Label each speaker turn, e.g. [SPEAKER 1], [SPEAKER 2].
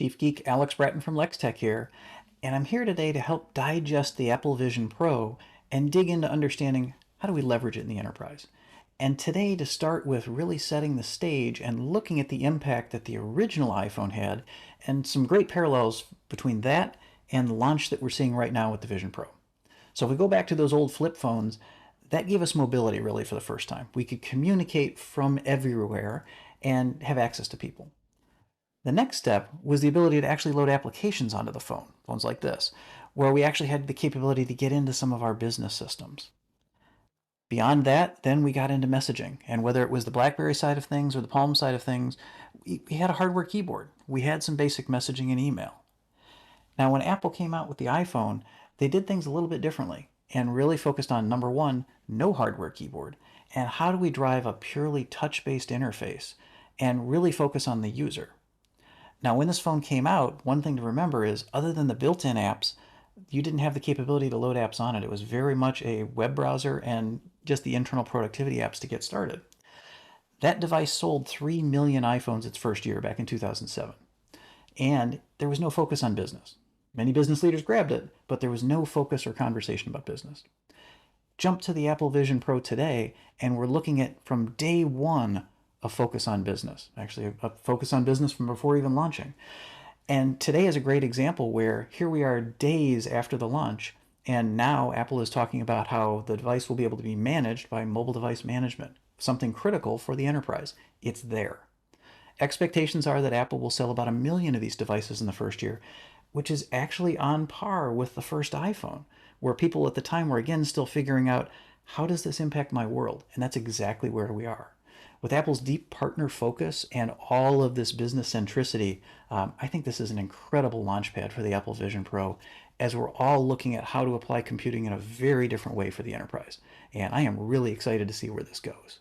[SPEAKER 1] Chief Geek Alex Bratton from LexTech here, and I'm here today to help digest the Apple Vision Pro and dig into understanding how do we leverage it in the enterprise. And today to start with really setting the stage and looking at the impact that the original iPhone had and some great parallels between that and the launch that we're seeing right now with the Vision Pro. So if we go back to those old flip phones, that gave us mobility really for the first time. We could communicate from everywhere and have access to people. The next step was the ability to actually load applications onto the phone, phones like this, where we actually had the capability to get into some of our business systems. Beyond that, then we got into messaging, and whether it was the BlackBerry side of things or the Palm side of things, we had a hardware keyboard. We had some basic messaging and email. Now, when Apple came out with the iPhone, they did things a little bit differently and really focused on, number one, no hardware keyboard, and how do we drive a purely touch-based interface and really focus on the user. Now, when this phone came out, one thing to remember is, other than the built-in apps, you didn't have the capability to load apps on it. It was very much a web browser and just the internal productivity apps to get started. That device sold 3 million iPhones its first year back in 2007. And there was no focus on business. Many business leaders grabbed it, but there was no focus or conversation about business. Jump to the Apple Vision Pro today, and we're looking at, from day one, a focus on business. Actually, a focus on business from before even launching. And today is a great example where here we are days after the launch, and now Apple is talking about how the device will be able to be managed by mobile device management, something critical for the enterprise. It's there. Expectations are that Apple will sell about 1 million of these devices in the first year, which is actually on par with the first iPhone, where people at the time were again still figuring out, how does this impact my world? And that's exactly where we are. With Apple's deep partner focus and all of this business centricity, I think this is an incredible launchpad for the Apple Vision Pro, as we're all looking at how to apply computing in a very different way for the enterprise. And I am really excited to see where this goes.